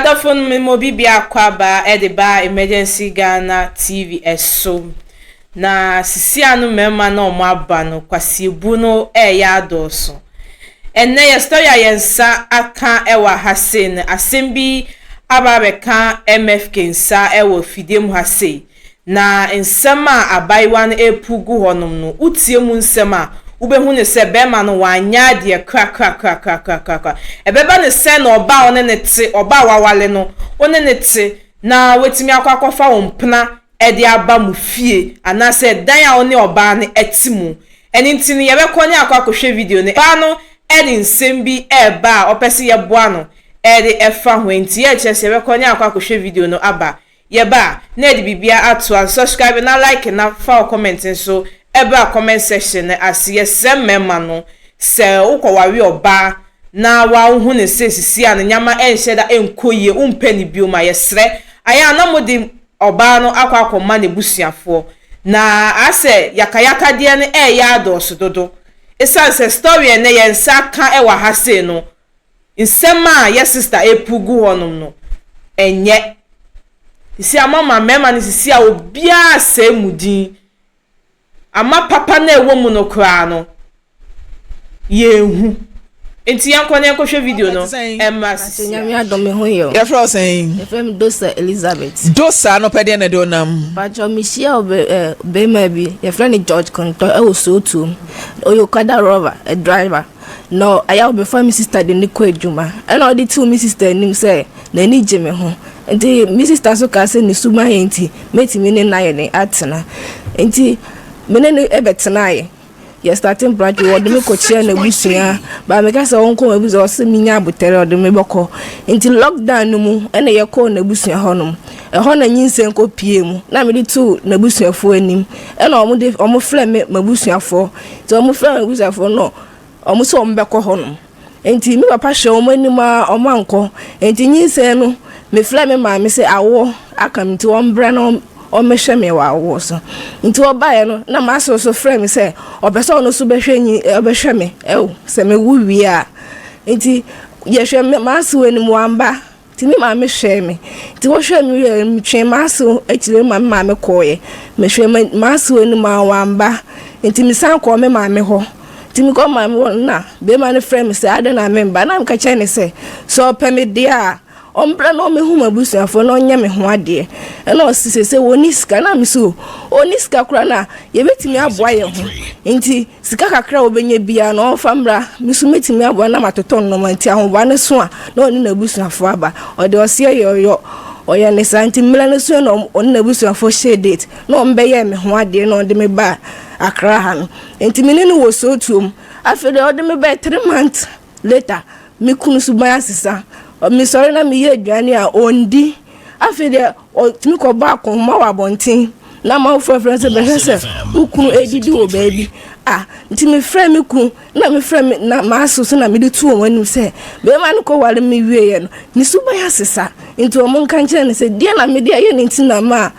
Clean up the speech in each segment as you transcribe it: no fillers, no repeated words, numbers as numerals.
adofon me mo bibia kwaba edeba emergency Ghana TV eso na sisi anu mema na omo aba no kwasiebu no ya adoso enne ye story ayensa aka ewa hasen asembi ababeka MFK nsa ewo fidem hase na nsema abaiwan epugu honom no utie mu nsema ubehu ne se bema no wanya de kra ebeba ne se na oba one ne te oba wawale no one ne te na wetimi akwakofa wompna ede aba mu fie ana se dan a one oba ne etimu eni ntini yebekọ ne akwakohwe video ne ba no edi nsembi eba opese ye boa no edi efa ho enti ye chese yebekọ ne akwakohwe video no aba yeba na edi bibia ato subscribe na like na fa comment so eba comment section as yesem mema no se ukọwawe oba na wa hu ne sesisi an nyama enhyeda enkoye umpani bioma yesre aya na modi oba no akwa ne busuafo na ase yakayaka de ne ya adoso dodo esanse story ne yensa ka ewa hase no nsema ye sister epugu honom no enye isi amama mema ne sisi a obia se mudin ama papa na ewo mu no kra no yehu enti yanko ne hwe video no emasi nyame adome ho yo ya fro saying efem dosa Elizabeth dosa no pede na do nam bajo mishia be maybe ya friend George Konto e was so too oyo kada rover a driver no aya be for my sister de ni ko adwuma and all the two my sister nim say na ni jeme ho enti my sister so ka say ni suma enti metimi ne na ye ne atena enti mene ne ebetena ye ya starting branch wo de me ko chia na busua ba me ka say wonko abuzo o se minya abotere o de me boko enti lockdown no mu ene ye ko na busua honom e ho na nyinsen ko pie mu na me de tu na busuafo anim ene o mo frɛ me mabusuafo ti o mo frɛ mabusuafo no o mo so o mbekɔ honom enti me papa hwe o mo anim a o manko enti nyinsen no me frɛ me ma me se awo akam ti o mbra no o mehwe me wa wo so nti obaye no na ma so frɛ me se obese no so behwe nyi obehwe me se me wu wi a nti ye hwe me ma so ani mu amba ti me ma me hwe me nti wo hwe me twe ma so akire ma me koye me hwe ma so ani ma wamba nti mi san ko me ma me ho ti mi ko ma me na be ma ne frɛ me se ade na me mba na me ka che ne se so pe me dia ombra no me huma busuafo no nya me ho ade e na osise woni sika na me so oni sika kura na ye betimi aboa ye ho nti sika kakra obenya bia no famra me so metimi aboa na matoton no manti ahoba ne so a na oni na busuafo aba o de ose yo oya ne santi mla ne so no oni na busuafo share date no mbe ye me ho ade no de me ba akra ha no nti me ne wo so tuom afede o de me ba 3 months later me kunu su ba asisa mi sorry na mi ye adwane a ondi afede timi ko ba ko ma wa bontin na ma fo friends be hese ukunu edidi o baby ntimi frɛ me ku na me frɛ me na ma so na me de tu o wani se be ma no ko wale me wie ye no ni suba ya sesa nti o mon kan kire ne se die na me de ye nti na ma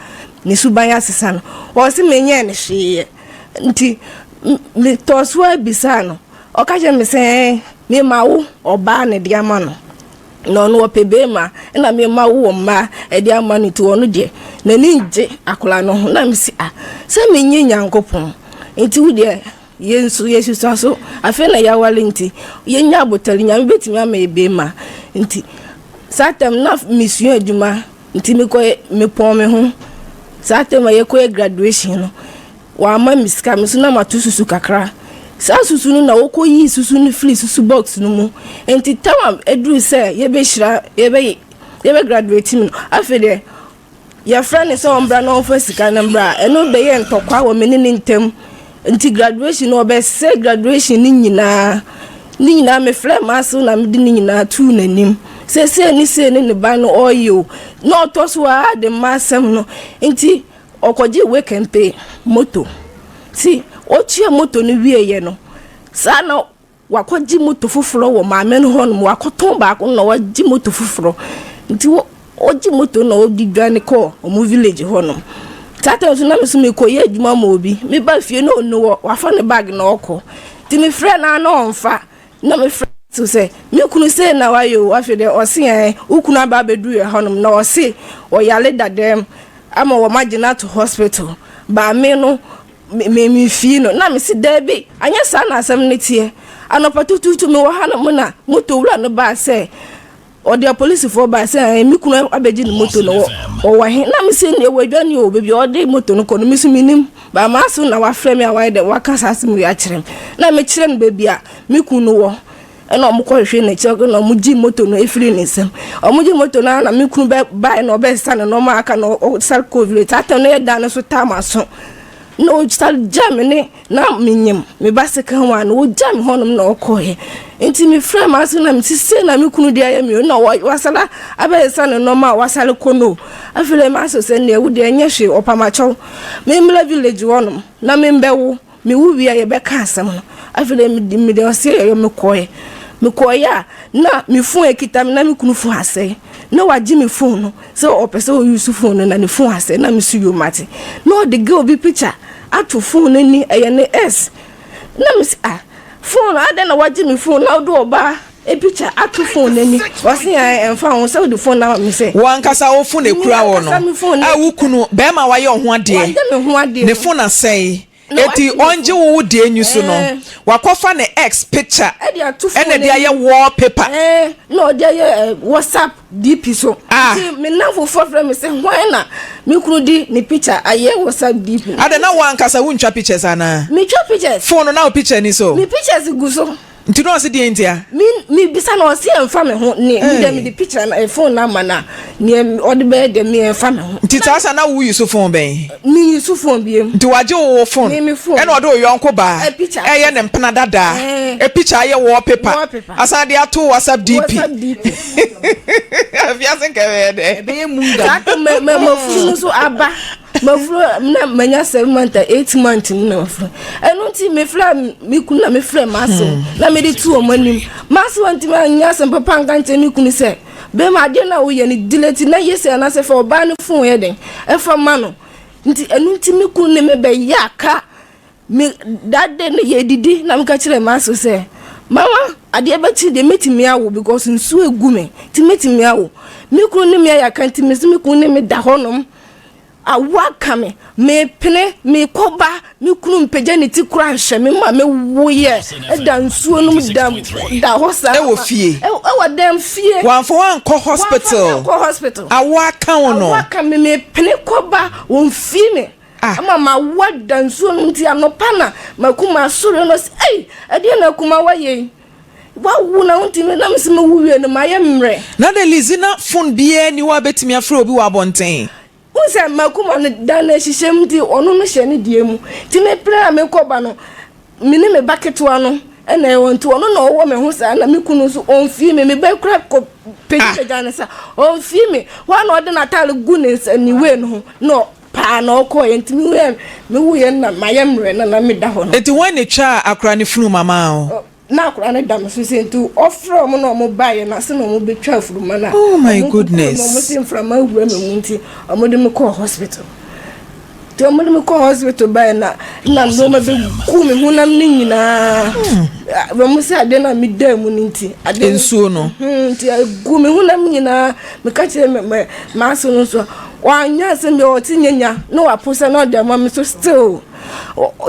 ni suba ya sesa no o se me nye ne hwe nti me to so abisa no o ka je me se me ma wo oba ne de ama no no pebema na me ma wo ma e dia ma no ti wono de na ni nje akola no na me si se me nye nyankopon enti wo de yensu yesu so afi na ya wale nti ye nya botali nya me betimi ama ebema nti satem na mission aduma nti me ko me pon me ho satem ye ko graduation no wa ma miska me so na matususu kakra sa susu no na okoyi susu no free susu box no mu enti tama edru se ye be hira ye be graduate mi afede ya friend se ombra no for sika na mbra eno be ye ntokwa wo me ne ntem enti graduation no be se graduation ni nyina me friend maso na me di ni nyina tu nanim se ni ba no oyo no to so a de masem no enti okoji we kempe moto si ochia moto ni wieye no sa na wakoji moto fufuro wo maame no hono wakoton ba ko na waji moto fufuro nti oji moto na odi dwane ko omu village hono tata so na me so me koye adwuma ma obi me ba fie no no wafa ne bag na oko ti me frɛ na na onfa na me frɛ to say me kunu say na wa yo afi de o se en ukunu aba bedu ye honom na o se o yale dadem ama wo magina to hospital ba me no me fi no na me si debi anya sa na asem ne tie anopatututu me wo hanom na moto wura no ba say or the police for by saying me kunu abeji ni moto no o wa hin na me se ne wadwani o bebi o de moto no ko no me so minim ba ma so na wa frame ya wa de wa kasa asem ya kirem na me kirem bebi a me kunu wo ena omo ko hwe na che na omo ji moto no efiri ni sem omo ji moto na me kunu ba na obe sta no ma aka no sal covid ata no ye dan so tama so no sal jam ne na minyem me ba se kan wa no jam honom na okoye enti me frame aso na me sise na me kunu dia ya me no wasala abe sta no ma wasale kono afile ma so se ne wu de nya hwe opamacho me mla village wonom na me mbewo me wu wi ya be ka asem no afile me de ose yo me koya na me fon ekita me na me kunu fon ase na waji me fon no so opese o use fon no na ne fon ase na me su yo mate no the girl be picture ato fon ni eye ne s na me fon ade na waji me fon na do oba e picture ato fon ni wase emfa won so the phone na me say wan kasa wo fon ekura wo no a wo kunu be ma wa ye ho ade ne fon asai eti onje wo de enyu so no wakofa ne X picture ene dia ye wallpaper no dia ye WhatsApp DP so me na fo frame me say why na me kunu di ni picture aye WhatsApp DP ade na wan kasa wuncha pictures ana me twa pictures phone na o picture ni so me pictures gu so nti no se die ntia me bisa na o se emfa me ho ni dem the picture na phone na mana ni o de be de me emfa me ho nti ta sa na wo use phone ben me use phone biem nti waje wo phone e na o de yonko ba e ye ne mpena dada e picture ye wallpaper asa de ato WhatsApp DP afiasen ke de be ye munda me funu so aba mafro na manya 7 months 8 months na mafro enu nti me fra me kunu na me fra maso na me de tu o manim maso anti ma nya sem papa nkante me kunu se be ma de na wo ye ni delete na yese na se fa oba ne fon ye den e fa ma no nti enu nti me kunu ne me be ya ka me dade ne ye didi na me ka kire maso se mama ade be ti de metimi awo because nsu egu me ti metimi awo me kunu ne me ya kan ti me kunu ne me da honom awaka me pene me koba me kunu mpegya ne ti kura hye me ma me woye da nsuo no da hosa e wo fie e wo dem fie wanfo wan ko hospital awaka wono awaka me pene koba won fie me ama ma wada nsuo no ti anopa na makuma soro no ei ade na kuma waye wa wuna unti me na me se me wuwe no maye mre na de lizina phone bie ni wa betimi afro obi wa bonten unse makuma ne dana shishem ti onu no hye ne die mu ti me pra me koba no me ne me bucket wa no ena e wonti onu na owo me ho sa na me kunu so onfi me be kra ko peje jana sa onfi me wa na ode na tale gunes ni we no no pa na okọ yentimi we me wuye na mayemre na me da ho no eti when ne twa akra ne funu mama o na akra ne dam so sentu ofro mo no mo baye na se no mo betwa furu mana oh my goodness mo sim from awura me munti amode me call hospital te amode me call hospital baye na no ma be ku me hunam ni nyina we mo se ade na me da mu ninti ade ensuo no ti ku me hunam nyina me ka che me ma so no so wanya se me o ti nyanya no wa posa no de ma me so still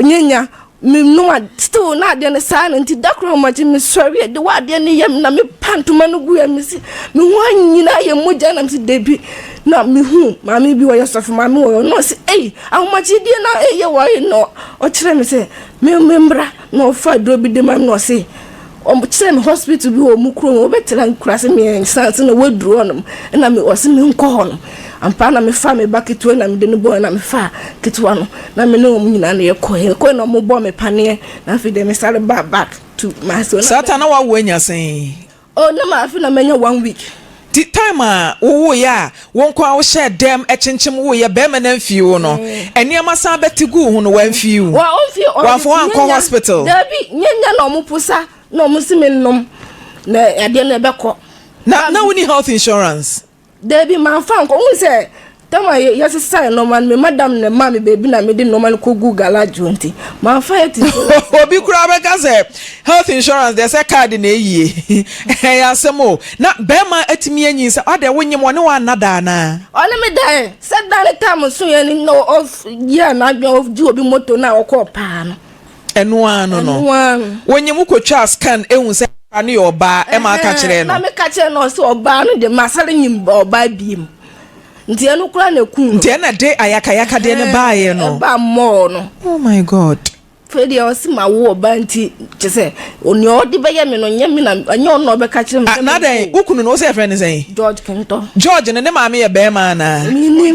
nyanya me no still na de ne sa nti dakro ma ji me sorry de wa de ne yam na me pantuma no gu yam si me ho anyina ye moja na me si debi na me hu ma me bi wo yourself ma me wo no si eh ahoma ji de na eh ye wo no o kire me se me membra no fa do bi de ma no si o kire me hospital bi wo mu kro wo betela nkurase me sense na waduro no na me o si me nko ho no ampa na me fa me baketo na me de no boy na me fa ketwa no na me no nyina na ye ko na mo bo me pane na fi de me sare back to my son sata na wa wo anya sen oh na ma fi na menya 1 week ti time a wo ya won ko a wo share dem echinchem wo ya be me na mfi wo no eniama san betigu hu no wan fi wo wa on fi wa fo an ko hospital dabi nyenya na mo pusa na mo si me nom na ade na be ko na we need health insurance Debi man fan ko un se Tama yes say no man me madam ne ma me baby na me de no man ko Google ajonti. Ma fight obi kura be ka say health insurance they say card na eyie. Ya asemo na be ma atimi anyin say ade wonyem one wa nada na. Ole me die. Said that time so ye ni no of year na adwen of ju obi moto na okọ pa no. Enu anu no. Wonyem kwotwa scan ehun say anu your ba e ma ka kire no. Na me ka kire no say oba no de masare nyim oba biem. Nti enu kura na ku. Nti na de ayaka de ne ba ye no. Ba mo no. Oh my God. Fedi o si ma wo oba nti che say oni odi be ye me no nyem na anya ono be ka kire me. Na den ukunu no say friend say George Kinto. George ne ma me ye be ma na. Ne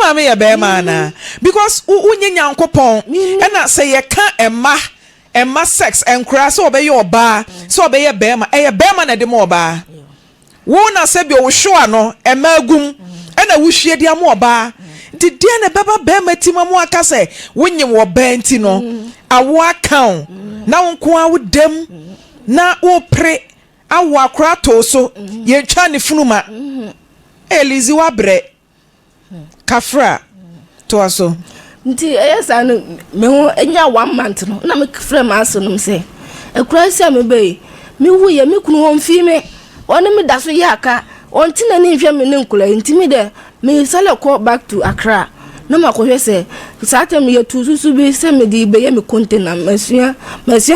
ma me ye be ma na because unye nyankopon e na say ye ka emma sex enkura so obey oba so obey be ma e be ma na de mo oba. Wo na se bi o hwo ano emagum e na wo hwie dia mo oba di dia na baba be ma ti ma mo aka se wonyem wo ba nti no awo account na wonko a wo dem na wo pre awo akra to so ye twa ne funuma elizi wa bre kafra to aso nti eyesa no me ho enya 1 month no na me frame aso no se ekura sia me be me hu ye me kunu won fi me one me da so yaka on ti na ni hwe me ne nkula nti me de me sale call back to Accra na makohwe se sata me yetu susu bi se me di be ye me container masua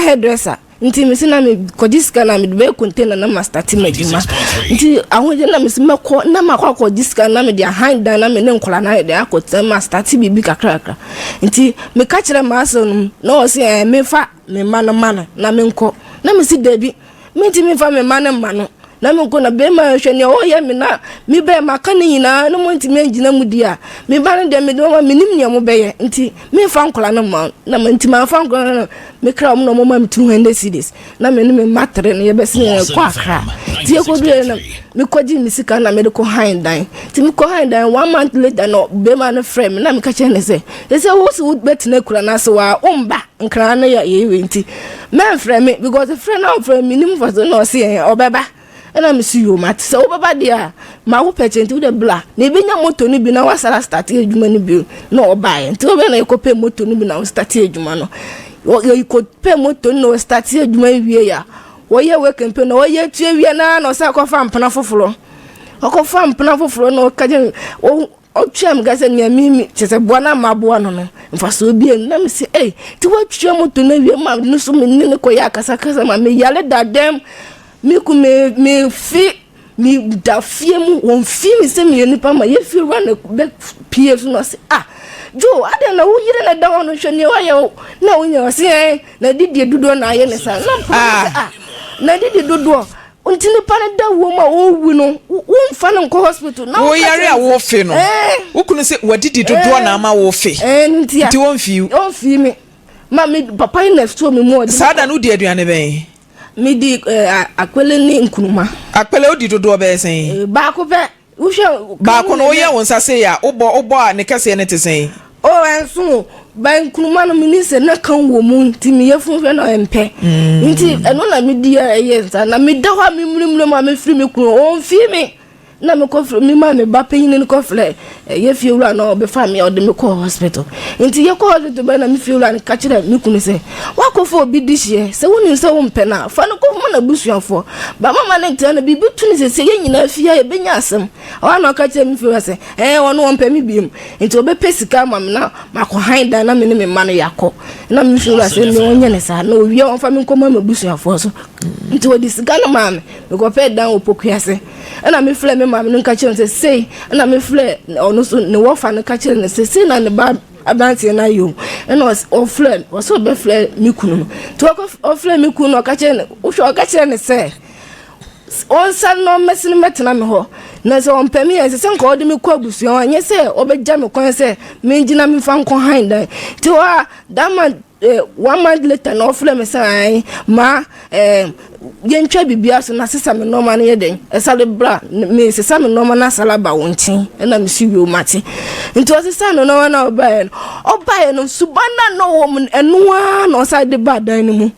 hairdresser nti me sina me kodiska na me be container na master team adwuma nti ahoje na me se meko na makwa kodiska na me dia hand dan na me ne nkula na de akota master team bibi kakra nti me ka kire ma aso no na o se me fa me mano na me nko na me si debi me nti me fa me mano na me nko na be ma hwe ne o ye me na me be ma ka ne nyina no mo nti me ngina mu dia me ba no de me do ma me nim ne mo be ye nti me fa nkola no ma na me nti ma fa nkola no me kra mo no mo ma me 200 cedis na me ne me matre ne ye be se ko akra ti e ko dure na me ko ji mi sika na me de ko hand dan ti me ko hand dan 1 month later no be ma no frame na me ka che ne se wo se would bet na kura na so wa umba nkra na ya ye we nti me frame because the friend now frame me nim for so no se obeba ena me see you mat so baba dia ma wo pechenti wo de bla na ebenya moto ni bi na wasara start adwuma ni bi na obaye nti obe na ekope moto ni bi na start adwuma no wo ekope moto no start adwuma wie ya wo ye we campaign na wo ye tue wie na no sa kofa mpana foforo okofa mpana foforo no kaje o twam gase ni mimi chese boana maboa no mfa so bi na me si ti wo tue moto na wie ma no so me ni ko ya kasa ma me yale dadem me fi mi da fie mu won fi mi se mi nipa ma ye fi run be pf no se jo ade na wo yire na da wono hwe ne wa ye na wo nya se na didie dudo na ye ne sa na na didie dudo unti nipa na da wo ma wo wu no wo mfa no ko hospital na wo yare a wo fi no wo kunu se wadidi dudo na ama wo fi nti won fi mi ma mi papa ina sto mi mu sada no di aduane ben midi akwele ni nkunuma akwele odi dodo be sen ba ko pe wo hwe ba ko no ye won sase ya obo a ne kase ne te sen o enso ba nkunuma no minise na kan wo mu nti me yefun hwe na empe nti eno na midi ya yensa na me da hwa me mlimle ma me firi me kunu o fi me na me ko firi me ma me ba penyin ni ko fle ye fi wura na obe fa me o de me ko hospital nti ye ko hospital ba na me fi wura ni ka kire me kunu se wa ko fo obi dihie se woni se wo mpe na fa no ko mo na busuafo ba mama na ntia na bibi tuni se ye nyina fia ye benya asem wa na ka kire me fi wura se wono wo mpe me biem nti obe pesika ma me na ma ko handa na me ne me ma no yakọ na me fi wura se me wonye ne sa na owie won fa me ko ma busuafo so nti wo disika no ma me ko pe dan opokua se na me fle me ma me nka kire se sei na me fle ono so ne wo fa no ka kire ne se sei na ne ba abanti na yo na o fle o so be fle mi kunu to o fle mi kunu ka kire ne o hwe o ka kire ne se on san no mesin metena me ho na se on pemi e se nko odi me ko abusuan anye se obegya me kon se me ngina me fa nko handa ti wa dama 1 month later no fle me sai ma ye ntwa bibia so na sesa me normal na ye den esale bra me sesa me normal na sala ba wontin na me si wi o mate nti o sesa no no na obaye no subana no wo enu a no sa de ba dan ni mu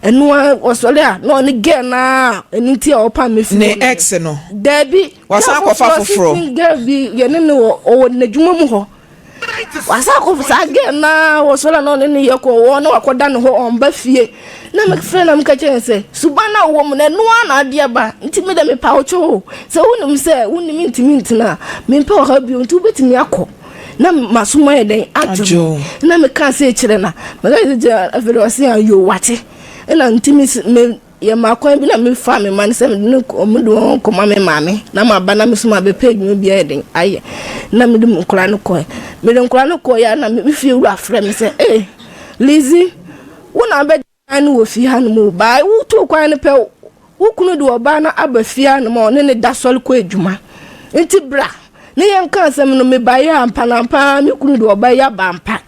eno osole a no ne girl na eniti a opa me phone ne ex no Debbie wasa akɔfa foforo girl bi ye ne no o na dwuma mu ho wasa akɔfa girl na osole no ne ye ko wo na wakoda ne ho on ba fie na me friend am ka chen say subana wo mu na no na ade ba nti me da me pa ocho se wonum se wonim ntimi ntina me pa ha bi nti betimi akɔ na masuma ye den ajo na me kan say kire na me ga je afere wase ayo wate na ntimi me ye makwan bi na me fa me man se me no omudo ko ma me maame na ma ba na me suma be page me bi den aye na me dum nkora no ko me de nkora no ko ya na me fie wura afre me se Lizzy wona be anu wo fi ha no mu ba wo to kwan ne pe wo kunu de oba na aba fi ha no mo ne da sol ko adwuma enti bra ne yen kan asem no me ba ya ampa na ampa me kunu de oba ya ba ampa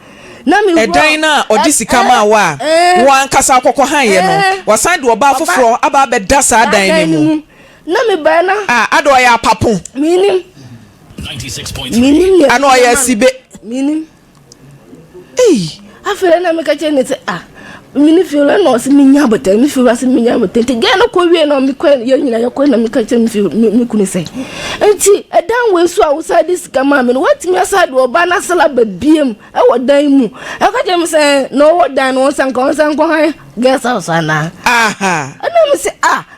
na me edan na odi sika ma wa wo ankasa akokɔ han ye no wasan de oba foforo aba be da sa dan ne mu na me ba na ado ya papo minim 96.3 ano ya sibe minim afere na me ka che ne se mini feel no se minya bote mi feel se minya bote te ga no ko wie no mi kwa ye nyina ye ko na mi ka che mi feel mi kunu se enti edan we so a wo sa dis kama me no what mi asade oba na sala ba biem e wo dan mu e ka che mi se no wo dan no san ko han guess house ana aha ana mi se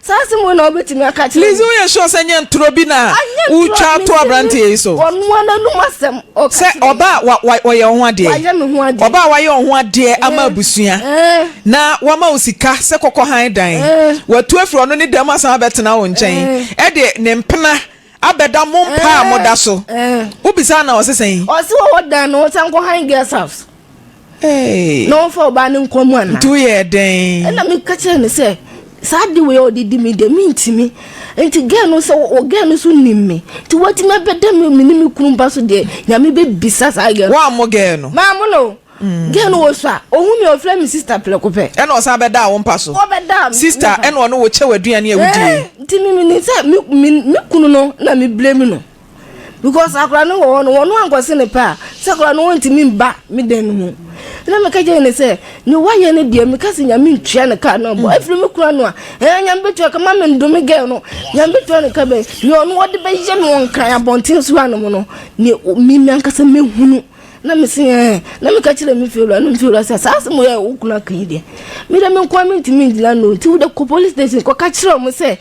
sa se mo na obeti mi aka che Lizzy we sure say nya ntro bi na u twa to abrante yi so wonu na nu masem o ka se oba wa ye ho ade wa ye me ho ade oba wa ye ho ade ama abusua na wama osika se kokɔ han dan watu afro no ne dem asan betena wo nkyɛn e de ne mpena abeda mo mpa amoda so ubisa na osesen osi wo dan no san ko han guest house no for ba ne nkomu ana tu ye den na me ka kire ne se saadi we odidi mi de mi ntimi enti girl no se o girl no so nimme ti wati me beda me ni kunu ba so de nya me be bisa sa girl wa mo girl no ma mo no girl no wo so a ohun mi o frɛ mi sister plekope e na o sa beda wo mpa so o beda sister e na no wo che waduane e wudi enti mi se mi kunu no na mi blame no because akra no wo no ankɔse ne pa sakra no wonti mi ba mi den no na me ka je ne se ni waye ne de me ka se nya me ntua ne ka no bo afiri me kura no a nya me betua ka ma me ndo me girl no nya me betua ne ka be ni ono wo de be je no nkran abontin so anu no ni mi ankasa me hunu na me se na me ka kire me fiolo anu fiolo sa mo ya ukuna kan de me de me kwa me ntimi ndila no ti wo de ko police station ko ka kire mo se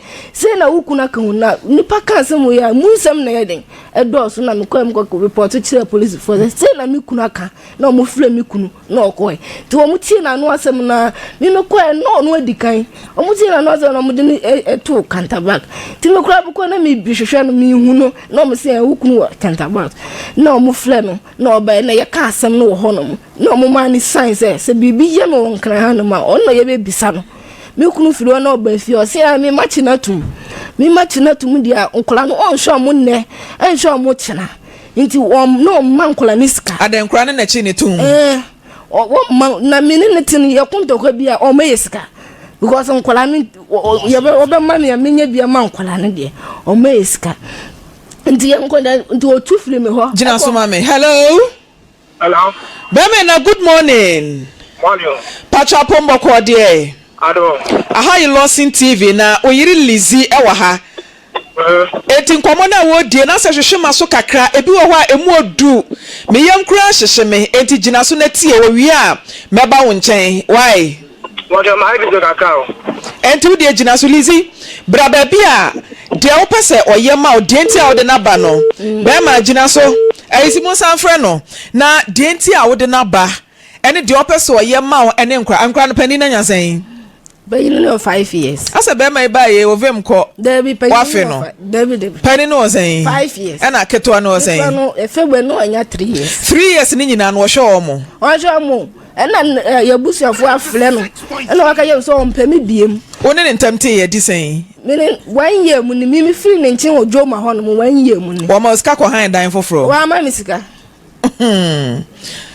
na ukuna kan na nipa kan se mo ya mu nsam na ye den e do so na me kwa me ko report kire police for se na me kuna kan na mo fle me kunu na okoi ti wo mu ti na no asem na me kwa no adikan o mu ti na no asem na mo de to counterback ti me kwa bu ko na me bi hwehwe no me hunu na mo se ukunu counterback na mo fle no na oba na ye ka asem no wo honom na mo ma ni sign se bibi ye no nkran ha no ma onno ye be bisa no me kunu firi na oba fi o se me machi na tum dia nkola no on sho mo nne en sho mo chena nti no man nkola ni sika adan nkora ne na chi ne tum o na me ne tin ye kunto ko bia o me sika because nkola ni ye be man ya menye bia man nkola ne de o me sika nti ye nkola nti o tu firi me ho jina so ma me hello Beme na good morning. Morning. Pacha pombo ko de. Ado. Aha you losing TV na oyiri Lizzy e wa ha. Eti nkomo na wo die na se hwehwe maso kakra ebi wo ho a emu odu. Me yam kura hyehye me enti gina so na tie wo wi a meba wo nkyɛn. Why? What am I doing kakao? Enti wo die gina so Lizzy. Bra ba bia de wo pese oyema o de enti a wo de na ba no. Be ma gina so ayisi mo san frɛ no na de enti a wo de na ba ene de opese oyema o ene nkra no pani na nyasan. But you know 5 years. Asa be mai ba ye ovem ko. Debbie penny. Wafe no. Debbie. Penny no saying 5 years. Ena keto no saying. No, efegbe no anya 3 years. 3 years ni nyina no wo hwe omo. Wo hwe omo. Ena yabusuafo afle no. Ena waka ye so ompa me biem. Oni ne ntamte ye di saying. Me 1 year mu ni mi free ne nchen ojo ma ho no 1 year mu ni. Wo ma ska ko han dan foforo. Wa ma mi sika.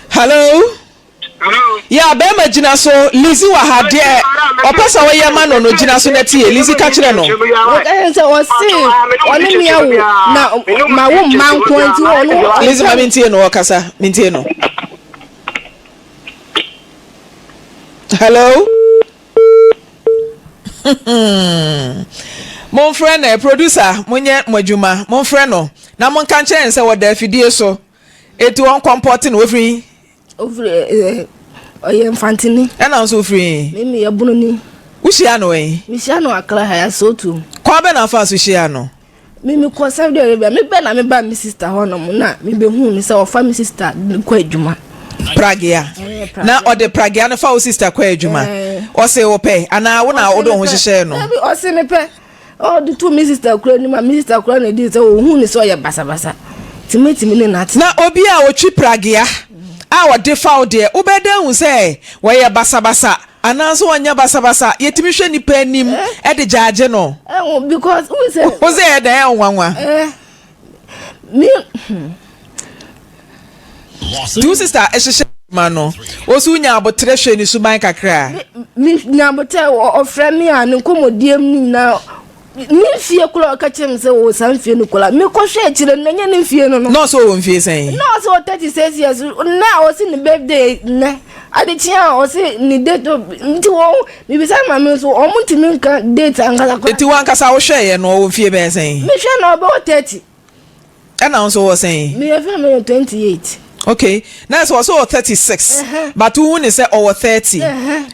Hello. Hello. Ya be ma gina so Lizzy wa ha de opesa wo ye ma no gina so na tie Lizzy ka kire no. O ka se o si oni mi awu na ma wo man ko nti wo no. Lizzy ma mintie no okasa mintie no. Mon friend producer monye mwadwuma mon friend no na mon kan kyen se wo da afidie so etu on comporting wo free oye mfantini e na so free mimi ya bunu ni ushia no eh mishia no akra ha ya so tu kwa be na fa so shia no mimi ko Saudi Arabia me be na me ba mi sister ho no na me be hu mi se o fa mi sister kwa adwuma Pragia na ode Pragia no fa o sister kwa adwuma o se wo pe ana wo na wo do ho hyehye no o se me pe oh the two sister kura ni ma sister kura na di se o hu ni so ya basa timeti ni na obi a o twi Pragia a wo de fa o de wo be dan hu se wo ya basa ananso wanya basa yetimi hwe ni pa anim e de jaage no because who say e da e nwanwa me two sister e hyehye mano osu nya abotre hwe ni suban kakra mi nya abotre o frɛ me an nkomodiem ni na mi fie kula ka chem se o san fie no kula mi ko hwe akire na nya ni fie no no so o mfie sen no so 36 years na o si ni birthday ne adichia o si ni date nti wo mi bisa ma mi so o muntimi nka date angala ko eti wan kasa wo hwe ye no o mfie be sen mi hwe no be 30 e na so wo sen mi e fa me 28 okay now so 36 but who ni say over 30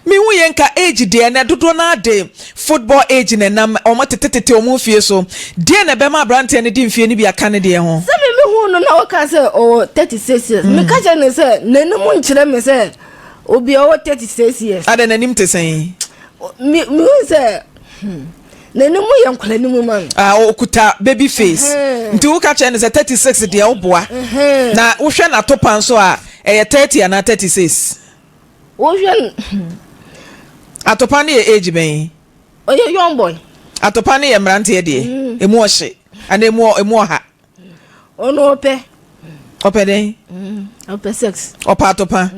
me hu ye nka age de na dodo na de football age na nam o motetete o mu fie so de na be ma brand ne di mfie ni bi aka ne de ho se me hu no na o ka say o 36 years me ka je ne say nanu nkyere me say obi o 36 years ada nanim te sen me say nanu mu yankwala ni mu man okuta baby face nti wo ka che ne 36 de wo boa na wo hwe na topan so a 30 na 36 wo hwe atopan ne age ben oye young boy atopan ne mrante de emu ohye ana emu oha ono ope den ope sex opa atopan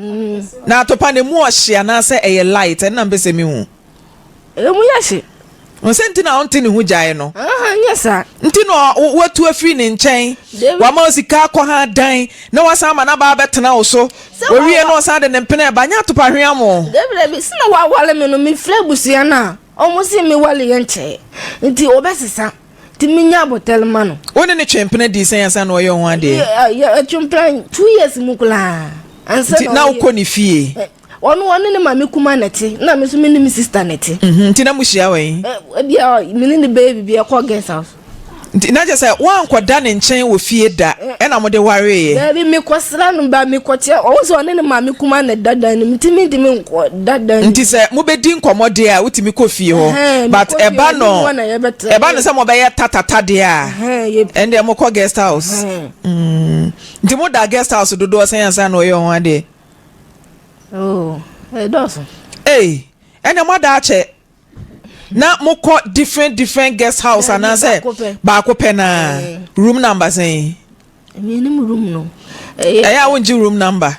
na atopan ne mu ohye ana se light na mbese mi hu emu yahye Onsenti na onti ni hu jae no. Nyesa. Nti no watu afiri ne nchen. Wa ma osika akọ ha dan na wasa ma na ba betena wo so. Owie no sa de ne mpene ba nya to pahwe amo. Debre bi sina wa wale me no mi fra busua na. Omusi mi wale ye nche. Nti obesesa. Ti mi nya botel ma no. Woni ne twempene di sen asa no ye ho ade. Ya twempene 2 years mu kula. Ansa na uko ni fie. Onu ne mama kuma neti na me so me ni mi sister neti nti na muhia wen bia me ni baby bia ko guest house nti na je say wan koda ne nchen wo fie da e na mo de ware ye baby me kwasra no ba me kwache o so ne mama kuma na dada ni mtimi ndi me nko dada nti say mo be di nkomode a utimi ko fie ho but eba no say mo be ye tatata de a ende mo ko guest house nti mo da guest house dodo sen yansa no ye ho ade. Oh, hey, does. Hey, and your mother che. Na moko different guest house and answer. Bako pena room number say. Minimum room no. I won't you room number.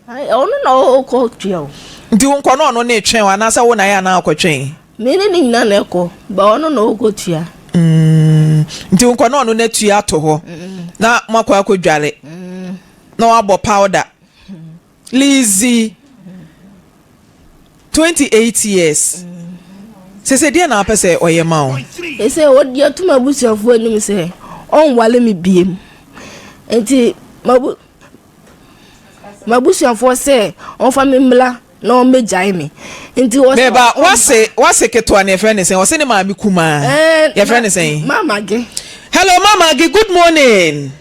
I only know call you. Do you want no ne train and answer when I am now train? Meaning none echo, but I don't know go to ya. Do you want no net to ya to her? Na makwa ko dwale. No abo powder. Lizzie 28 years. Say dia na apese oyema o. E say what dia to mabusuafo anim say on wale me biem. Enti mabusuafo say on fa me mla na on megyae me. Enti wo say Beba wase keto an friend say wo say ne ma me kuma. Your friend say Mama Ge. Hello Mama Ge, good morning.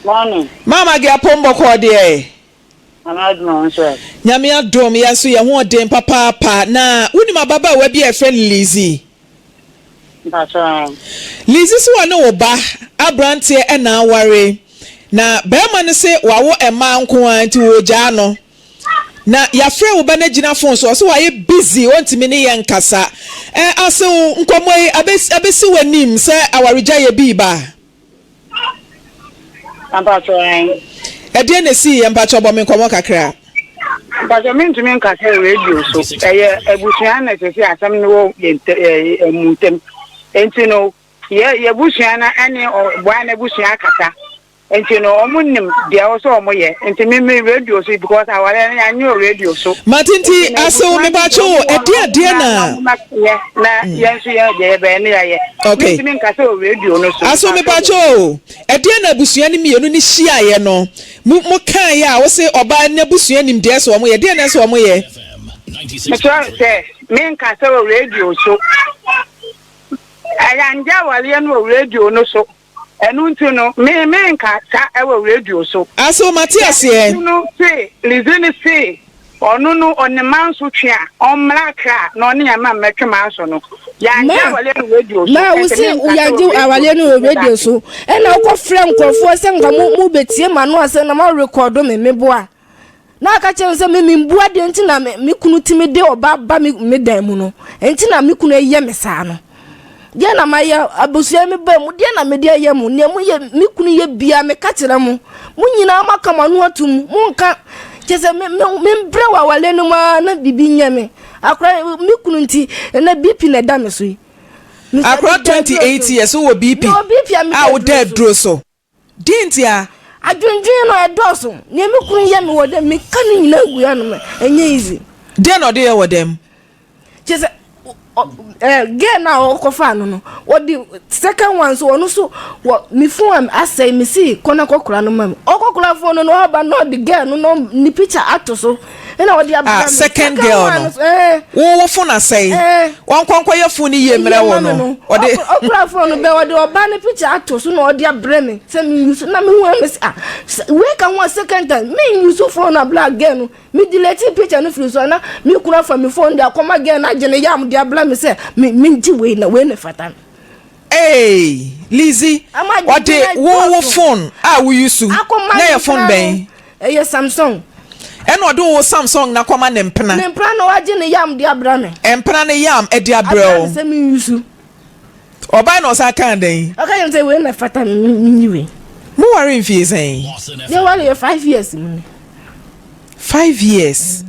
Morning. Mama Ge apombo ko de Nyame adom ya so ye ho den papa na woni mababa wa bi e friend Lizzie. Lizzie so wa no oba abrante e na aware na bema ne se wawo ema nko anti wo gya no na ya frɛ wo ba na gina phone so wa ye busy wontimi ne ye nkasa ase nkomoi abesi wanim se awaregya ye bi ba Ede na si ye mpacho bo me nkomo kakra. Mpacho me ntumi nkasa radio so. Eye ebusua na sesi asam ne wo emuntem. Enti no ye busua na ane bua na busua kasa. enti no omunim dia wo so omoye enti me radio so because awale na anyo radio so matinti aso me ba cho ade na yensu ya je be ne ya okay me nka so radio no so aso me ba cho ade na busua ni mienu ni hia ye no mo kan ya wo se oba na busua nim de so omoye de na so omoye me say me nka so radio so ayanja wale no radio no so enu nti no me nka ta ewo radio so aso Matias ye no say listen say onu no oneman so twa omlaka no ne ya ma metwema so no ya anja wale no radio so na wo say uyaji awale no radio so e na ko frɛ nkrofo se nka mu betie ma no ase na ma record me meboa na aka che se me mbua de nti na me kunu timi de oba ba me dan mu no nti na me kunu eye me saa no dia na maya abusia me ba mu dia na me dia ye mu ne mu ye me kunu ye bia me ka kire mu nyina maka manu atum mu nka chese me bre wa wale no ma na bibi nyame akra me kunu nti na BP na da me so yi akra 28 years wo BP ah wo dead dro so dintia adwendwen no edoso ne me kunu ye me wo de me ka ni nyina gu ya no me enye easy dia no de ye wo dem chese get now okofa no what the second one so onu so what me phone asay me see kona kokura no mam okokura phone no aba no the girl no ni picture ato so na what the second girl no wo phone asay won kwankwa ye phone ye mre wo no okura phone be what the oba ni picture ato so no what the breme say me use na me hu me we can one second time me use phone na black girl no me delete picture no free so na me kura from me phone there come again na jene yam dia me say me nti we na fatan eh Lizzie what the wo phone we use to na your phone ben Samsung and what do Samsung na koma ne mpena no waje ne yam dia bra me empena ne yam e dia bra say me use oba no sa kan den okay say we na fatan me we mo worry fees eh they worry 5 years 5 years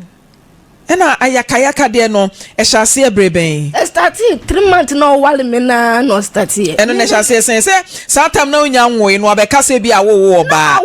ena ayakayaka de no e hyase ebreben e start 3 months no wale me na no start here eno ne hyase sen se satam na onya nwoe no abeka se bi awo oba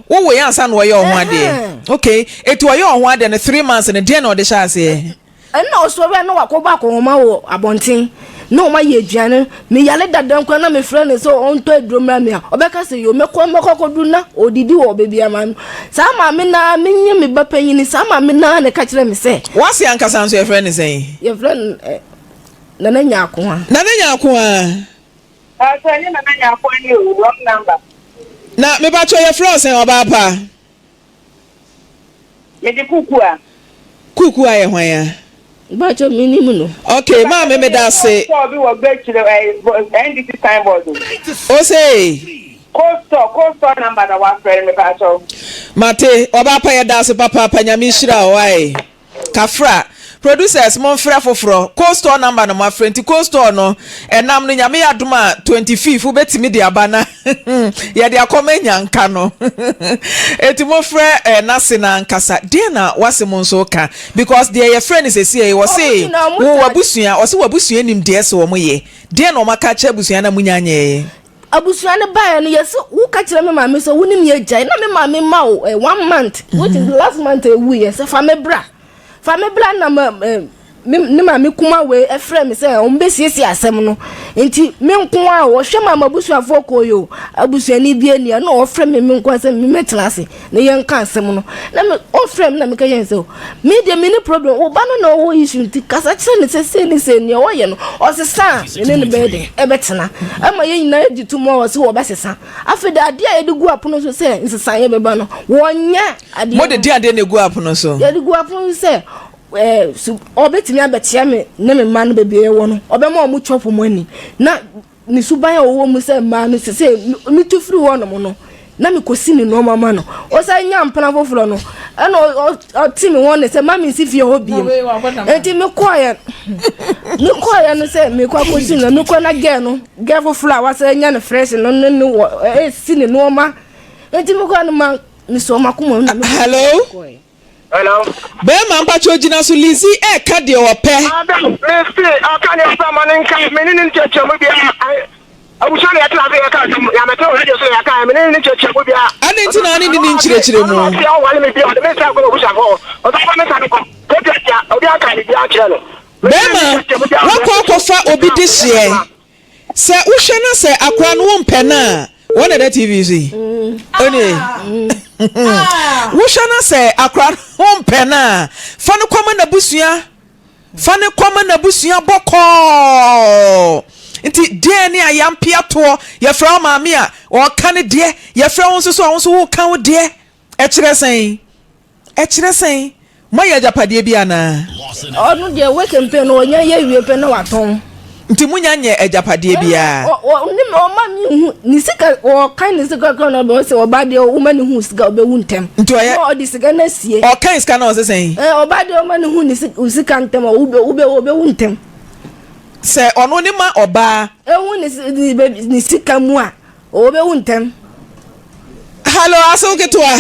wo yansa no ye ohun ade okay etu ye ohun ade ne 3 months ne de na o de hyase ena oso be no wakoba ko homa wo abonten no ma ye aduane me yale dadan kwa na me friend so on to adromra me obeka se yo me kokodu na odidi wo bebi ama sa ma me na me nye me bapanyini sa ma me na ne ka kire me se wasi ankasa nso ye friend say ye friend na nya ko a so ni na nya ko ni wrong number na me ba cho ye friend say oba pa me de kuku a ye hwan ya ba cho minimum no okay ma me da say so bi wo be kire NDC time board o say cost number na wa friend me ba cho mate oba pa ye da say papa nyame hira o ai kafra producers mon fra foforo cost number na ma friend cost no enam no nyame adoma 25 betimi de abana ye de akomanya nka no eti mo fra na se na nkasa de na wase mo nso ka because their your friend is say we say wo wabusua o se wabusua nim de se wo mo ye de na o maka cha busua na munyanye abusua ne ba no yes wo ka kire me mama so wonim ye jai na me mama ma 1 month which is last month we yes fa me bra na ne mama kuma we efre me say o mbesiesi asem no enti me nko a wo hwe mama busuafo koyo abusuani bia ni na o frɛ me nko asem me metena ase ne ye nka asem no na me o frɛ me na me ka yen say me de me ni problem o ba no na o issue nti kasa kire ne se ne o ye no o se sa ne be de e betena ama ye nyina ejitu mo o se wo besesa afida ade a ye de gu apono so se nsesa ye beba no wonya ade mo de ade ne gu apono so ye de gu apono se obetimi abetia me ne me man bebe ye wo no obema o mu chopo mo ani na ni suban owo mu se ma no se mi tu free wo no mo no na me kosi ni no mama no o sa nya mpana foforo no e no o ti me won se mama si fie ho biem enti me koya no se me kwa kosi no me kwa na ge no ge foforo wa se nya no fresh no no si ni no ma enti me kwa no ma ni so ma kuma no hello be ma mpa chojina so Lizzie e ka de ope me see aka ne sama ne nka me ni ncheche mo bia abuso ya tla be ka ya me to radio so ya ka me ni cheche go bia ani nti na ani ni nchirechire mu ya o wale me bia o me sa go bu shafo o ta me sa ko ko ya o bia ka ni bia kire no bema wakọ obi de hye se uhwe na se akwa no wo mpɛ na wona da TV zi oni uhwe na se akwa no wo mpɛ na fa no kwama na busua bɔkɔ nti de ne ayampia to ye fra maame a o ka ne de ye fra won so won so wo ka wo de ɛkyerɛ sɛn moya japade bi ana onu de we kempe no onya ye wie pe no waton nti munya nye ajapade bia ni o ma mi hu ni sika o kan ni sika kan na be se o ba de o ma ni hu sika o be hu ntem nti o di sika na sie o kan sika na o se sen o ba de o ma ni hu ni sika ntem o be hu ntem se onu ni ma oba hu ni sika mu a o be hu ntem hello asoketwa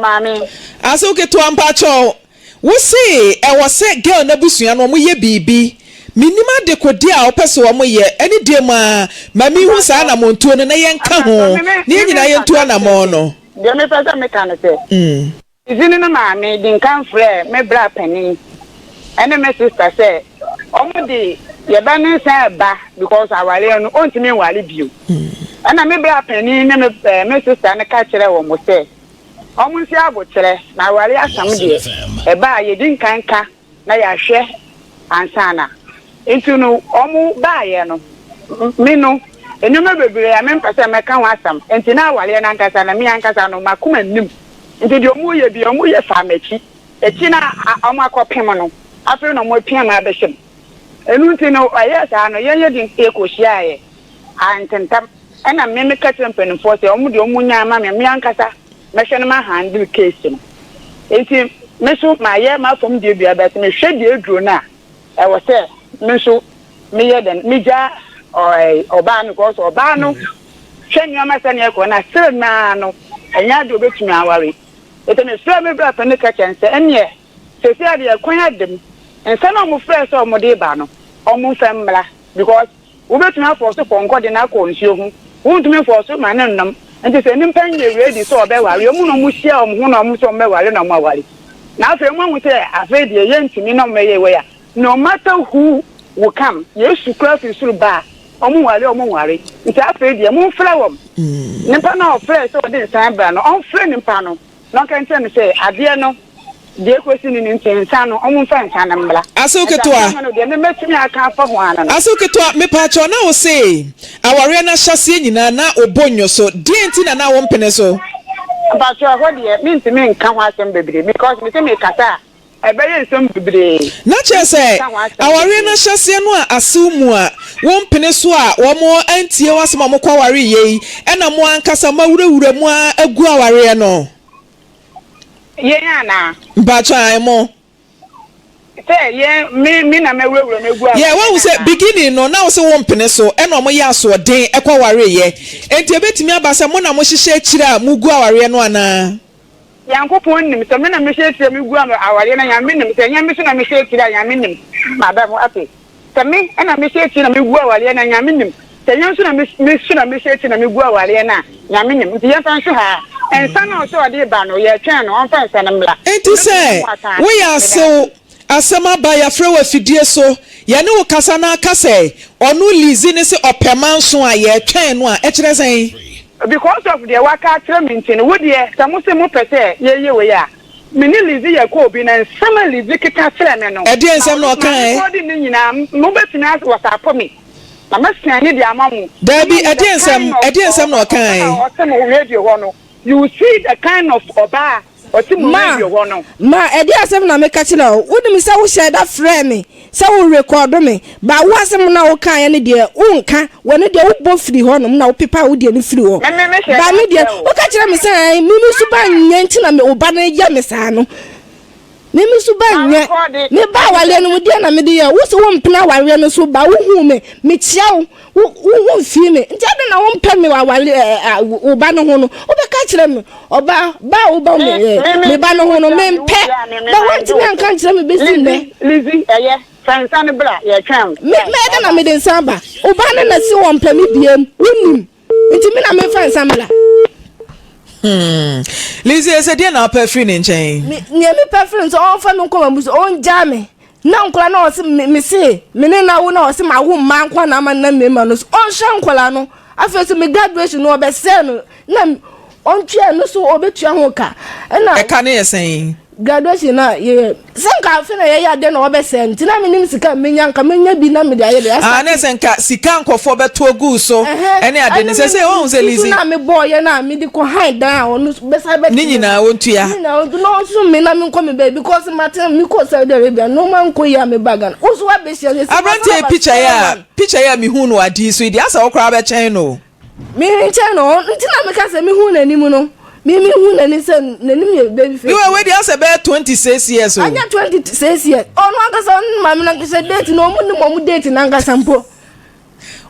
mami asoketwa mpacho wo se e wo se girl na busua no mo ye bibi minima de kodi a opese wo mo ye eni de ma mami hu sa na montuo no na ye nka ho ne nyina ye ntuo na mo no de me pesa me kan se izini na mami din kan frɛ me bra pani ene me sister say omo de ye ba ne sa ba because awale no ontimi wale bio ana me bra pani ne me sister ne ka kire wo mo say omo si abokyere na awale asam de e ba ye din kanka na ya hwɛ ansana into no omo ba ye no me no enuma bebere ya me mpase me ka ho asam enti na awale na nkasa na me ankasa no makoma nim enti de omo ye bi omo ye famachi eti na omo akopem no afi no mo pia ma behim enu enti no aye sa no ye din ekohia ye antentam ena me ka tempen for say omo de omo nya ma me ankasa me hwe no ma handle case no enti me so ma ye ma fom de bia bet me hwe de eduro na e wo say me so me ye den me ja oba no ko so oba no hwe nyoma se ne ko na sire na no enya de obetumi aware ete me sire me bra pene ka chense enye se se ade akwan adem ensa na mo frɛ so mo de ba no omo famla because obetumi afọ so ponko de na ko nsuo hu wontumi fọ so ma ne nnam enti se nimpa nye ready so obeware omu no mu hia omu hu no omu so obeware na mo aware na afa mu hu se afa de ye ntumi no meye we ya no matter who will come yesu Christ suru ba omu ware nti afa de mu fra wom nimpa na ofra so de san bra no on fra nimpa no no kan tell me say ade no de kwesi ni ntensa no omu fa nsa na mbla asoketwa de me metumi aka afa ho ana no asoketwa me pa cho na wo say aware na hyase nyina na obonyo so de enti na wo mpene so ba cho ho de me ntimi nka ho asem bebre because me say me kasa ebeye nsem bebre na che say aware na hyase no a asew mu a wo mpene so a wo mo antie wasem mo kwaware yei ena mo ankasa mawurawura mu a agu aware no ye yana bacha mo say ye me na mewurawura megu yeah when we say beginning no now say wo mpene so ena mo ya so den ekwaware ye enti ebetimi abasa mo na mo hihye akira mugu aware no ana yankopon nim so me na me hye akira megu aware na ya me nim say nya me so na me hye akira ya me nim ma ba mo afi so me na me hye akira megu aware na ya me nim say nya so na me so na me hye akira megu aware na ya me nim nti ye fa nso ha ensa na so ade ba no ye twen no on fa nsa na mla enti say we are so asema ba ya frewa fidie so ya ne wo kasa na kasa onu lizi ne se opemanso a ye twen no a e kire sen because of the waka trementin wo de samose mo pese ye we ya me ni lizi ye ko bi na sama lizi kika kire me no e de ensam no kan ko di ni nyina mo betini as wasapo me na masia ni di amamu dabi e de ensam no kan o se mo radio ho no you see the kind of oba ma edi asem na me kachi na wodi mi say wo share that frame me say wo record me ba wo asem na wo kan ne de unka woni de wo bo free ho no na wo pepa wo de ne free ho ba me de wo kachi na me say mi su ba nyanti na me oba na ya me sa no me su ba nya me ba wale no de na me de ya wo so wo mpena wale no so ba wo hu me chia wo fie me nti ade na wo mpa me wale oba no ho no wo be ka kire me oba ba wo ba me ba no ho no me mpe ba wanti me anka kire me be si me lizi fansan bra ye twam me na me den samba oba na si won pami biem wonim nti me na me fansan mala Lizzie said dia na perfect nchen me preference on fa me ko mabuso on jame na nkola na o se me se me ne na wo na o se ma wo man kwa na ma na me ma no on sha nkola no afese me graduation no be se no na on twa no so obetua ho ka na e ka na yesen graduation na ye senka fe na ye ya de na obese nti na me nim sika menya nka menya bi na me de aye de na senka sika nkofo beto gu so ene ade ne se won se Lizzie na me boy na me di ko hide down on besa be ni nyina wontua ni na no so me na me ko me be because matter me ko Saudi Arabia no man ko ya me bagan uso wa be share abrante picture ya me hu no adi so idi asa okra be chen no me chen no nti na me ka se me hu na ni mu no me hu na ni se na ni me baby face you we dey asa be 26 years old anya 26 years ono angasa ma me na se date no mu date na angasa mpo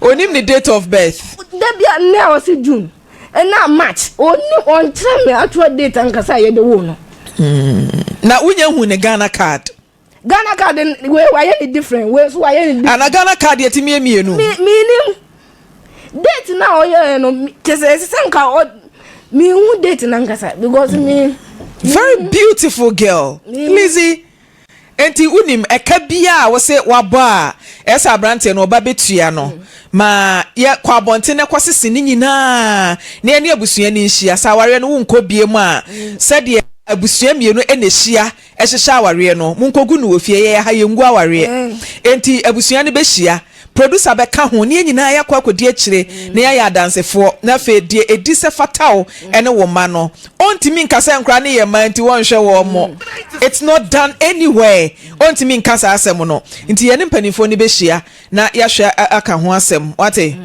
onim ni date of birth debia na o se June and na March oni on tell me actual date angasa ye de wo no na unya hu ne Ghana card we why any different we so why any ana Ghana card yeti mienu me date na o ye no kese senka me hu date na ngasa because me very beautiful girl Lizzie enti unim eka bia wo se wabo a esa abrante no oba betua no ma ye kwa abonte ne kwasese ni nyina na ene abusua ni nhia saware no wonko bie mu a sede abusua mienu enehia ehihya aware no munkogu no ofie ye ha yengu aware enti abusua ne behia producer be ka ho ne nyina ya kwa kodi akire na ya adansefo na fe die edi se fatao ene wo ma no ontimi nkasa nkra ne ye ma nti won hwe wo mo it's not done anywhere ontimi nkasa asem no nti ye ne mpanifo ne behia na ya hwe aka ho asem wate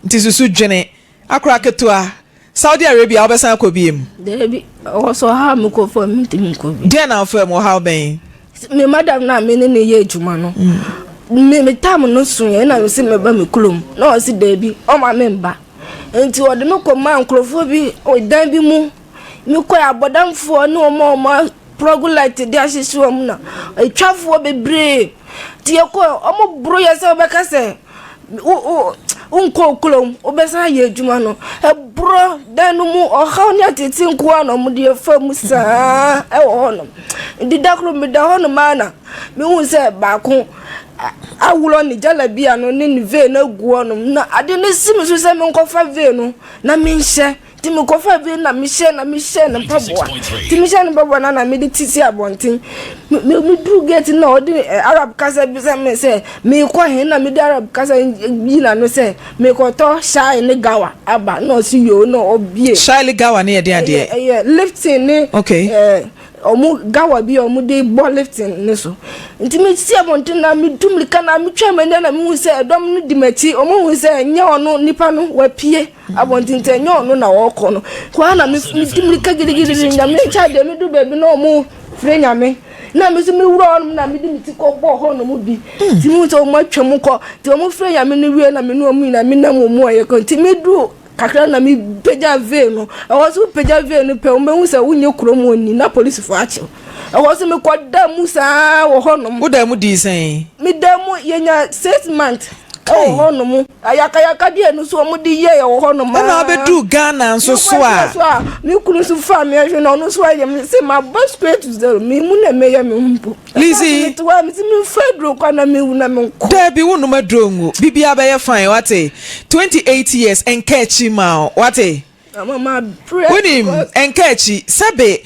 nti susu dwene akra ketua Saudi Arabia obesan akobiem debi also ha me ko for me ntimi ko bi dia na for mo how ben me madam na me ne ye adwuma no me tam no so ye na me se me ba me kulum na o se debi o ma me mba enti o de me ko ma nkrofo bi o dan bi mu me ko abodamfo ne o ma progulite de ahyesu am na etwafo bebre ti ye ko o mo bro ye se o be ka se unko kulum obesa ye adwuma no ebro danu mu o ha oni atete nko ano mu de fa mu saa e wo hono ndi dakro me da hono mana me hu se ba ko awulo ni jalabia no ni ve na guo no na ade ne sim so se me nkofa ve no na me nhye ti me nkofa ve na me hye na mpaboa ti me hye na mpaboa na me de titi abonten me dru gate na odi arab kasa bi se me se me ko he na me de arab kasa yi na no se me ko to shy ne gawa aba no si yo no obie shy gawa ne de ade lifting ne okay omu gawa bi omu de ball lifting ne so nti me si abonten na me dumlika na me twa me na me hu se edom no di machi omu hu se nya ono nipa no wapie abonten te nya ono na wo ko no kwa na me dumlika gidigidi nya me cha de me du baby no omu fre nya me na me so me wuro ono na me di miti ko bo ho no mu bi ti mu so mo twem ko ti omu fre nya me no wie na me no omu na me na mu aye ko ti me du kakra na mi peja ve no awoso peja ve no pe o me hu se wunye kromo ni na police fo ache awoso me koda mu saa wo honom wo da mu di sen mi da mu yenya 6 months oh honom ayaka die no so mu di ye wo honom na obedu Ghana nso so a mi kunu so fa me ahwe no no so aye me se ma boss straight to zero mi mu na me ya me humpo Lizzie to wa mi se mi fedro kwa na me wu na me nko da bi wonu madrongu bibia be ye fine wate 28 years enkechi ma wate mama pray winim enkechi sabe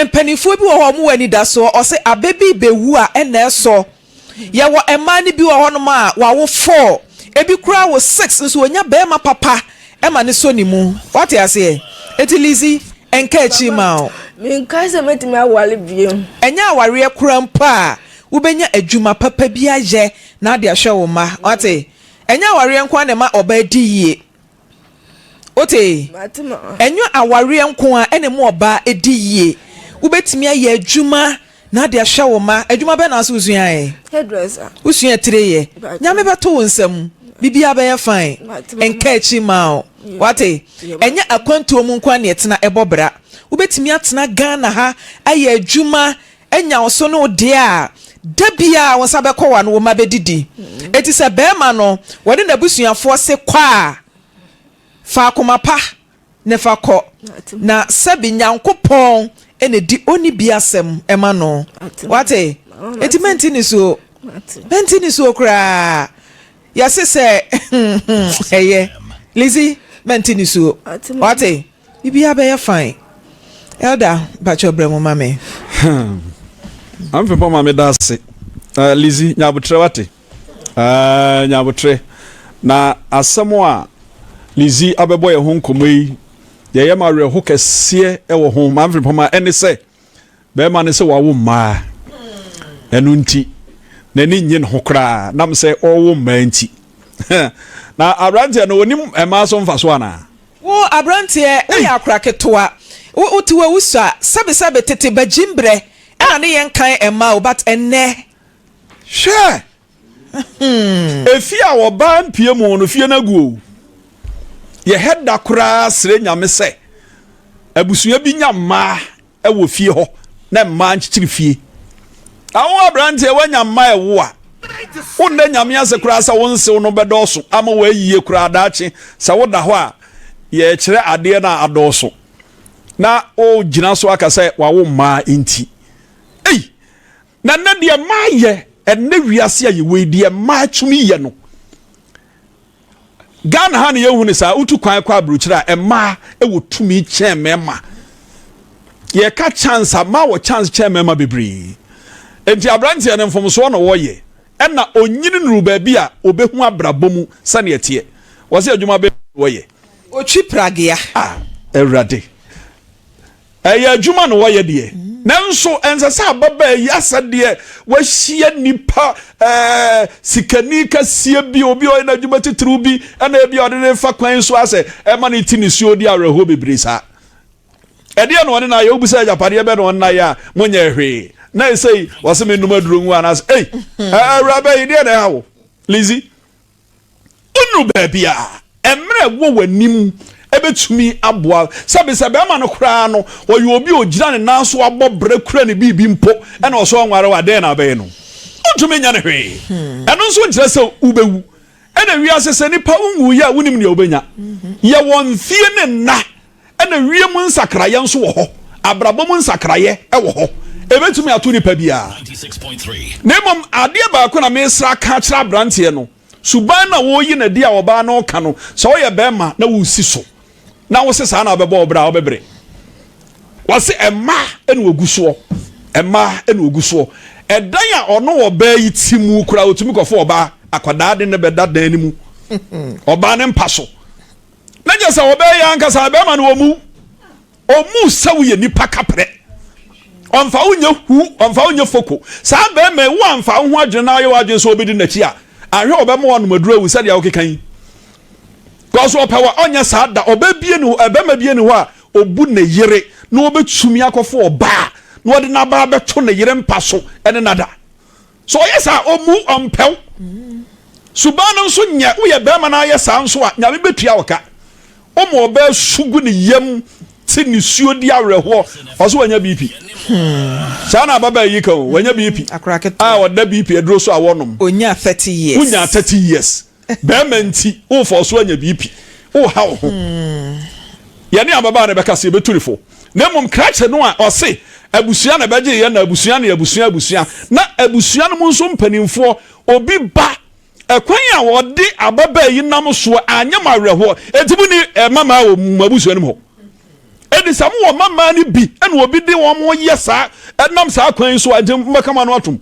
empanifo bi wo ho mu wani da so o se abebi bewu a ena eso ye wo emani bi wo ho no ma wa wo 4 ebi kura wo 6 nso onya be ma papa ema ne so ni mu wate ase eti Lizzie enkechi ma mi nka se metimi awale biem enya aware kura mpa ubenya adwuma papa bi aye na ade ahwe wo ma wate enya aware nkwa na ma oba di yie ote enyo aware nko a ene mo oba edi yie ubetimi aye adwuma na ade ahwe wo ma adwuma be na so usua e hairdresser usua tireye nyame beto wo nsam bibia be ye fine enkachi ma wate enya akwanto mu nkwa na etena ebobra ubetimi atena Ghana ha aye adwuma enya oso no de a debia won sa be ko wa no wo ma be didi eti se be ma no wode na busuafo se kwa fa koma pa ne fa ko na sabi nyankopon ene di oni biasem e ma no wate eti mentini so kra ya se eye Lizzie mentini so wate bibia be fine elder bacho bremo mame I'm from Mama Dasi. Lizzie, Nyabutre wate. Nyabutre. Na asamoa Lizzie abebo ye ho komei. Ye ye ma re ho kese e wo ho ma from ma ene se. Be ma ne se wa wo ma. Enu nti. Na ni nyin ho kra. Nam se o wo ma nti. Na abrante no onim e ma so mfa so ana. Wo abrante e ya akra ketoa. Wo tiwa wusa sabe tete bagimbre. And I ain't kind of but ene. Sure. If you are ban Piemon, if you na go, your head da crass, Renya say. A busuya binya ma, a wo fee ho, na manch fee. I want brand here when you're my war. One day, Yamias a crass, I won't say no bedoso. I'm away ye cradachi, so what the hua. Ye chere adena adoso. Na o jinaso aka say, wa ma inti. Na de maye enne wiase aye we de ma tumi ye no Ghana ha ne ye hu ne sa utu kwan kwa abrochira emma e wo tumi chen mema ye ka chance ma wo chance chen mema bebre enti abrante ne mfomso no wo ye enna onyini nuru ba bi a obehu abrabomu sane etie wo se adwuma be wo ye otwi pragia ewrade eye adwuma no wo ye de nanso ensasa baba yasa de wa hie nipa sikani kasie bi obi o na dwuma titru bi na bi o de fa kwan so ase e ma ne tinisi odi areho bebresa e de no na ya obusa japade be no na ya monya hwe na sei wase me numa durungu anas rabe ide na hawo Lizzie unu babia emre wo wanim ebetumi aboa sabe ma no kra no oyo obi ogira ne nanso abobre kra ne bibi mpo e na oso nware wa den na be no ontumi nya ne hwe eno nso ngira se ubewu e na wi asese nipa unwu ya wunim ne obenya ye won fie ne na e na wie mu nsakraye nso wo ho abrabo mu nsakraye e wo ho ebetumi ato nipa bia 96.3 nemom ade ba ko na mesra ka kira brantie no suban na wo yi na dia oba na oka no so ye bema na wo si so na wo se sa na obebo obra obebre wase emma ene oguso edan a ono oba yi timu kura otumi kofo oba akwada de ne beda dan ni mu oba ne mpaso na je se oba ya ankasa bema na omu sawo ye nipa kapre onfa unye foko sa bema wo anfa ho adwene na ayo adwene so obedi na chi a ahwe obema wonu maduru awu sade awokekan Koso pawa onya sada obebie ni ebema bie ni ho a obu na yire na obetumi akofo oba na ode na ba beto na yire mpaso ene nada so yesa omu ompew subano nso nya wo ye bema na yesa nso a nya betua woka omo oba sugu ni yam ti ni suo di awereho oso wanya BP sana baba yika wanya BP oda BP edro so awonom onya 30 years unya 30 years Bemanti, o for so anya BP. O how yani ababa na beka se betulifo. Na mum krache no a o se abusua na beje ye na abusua na abusua na abusua no nso mpanimfo obi ba ekwan a wode ababa yi nam so anya mawerho etibu ni mama o abusua no ho edi sam wo mama ni bi ena obi de wo mo yesa enam sa kwan so agye makama no atom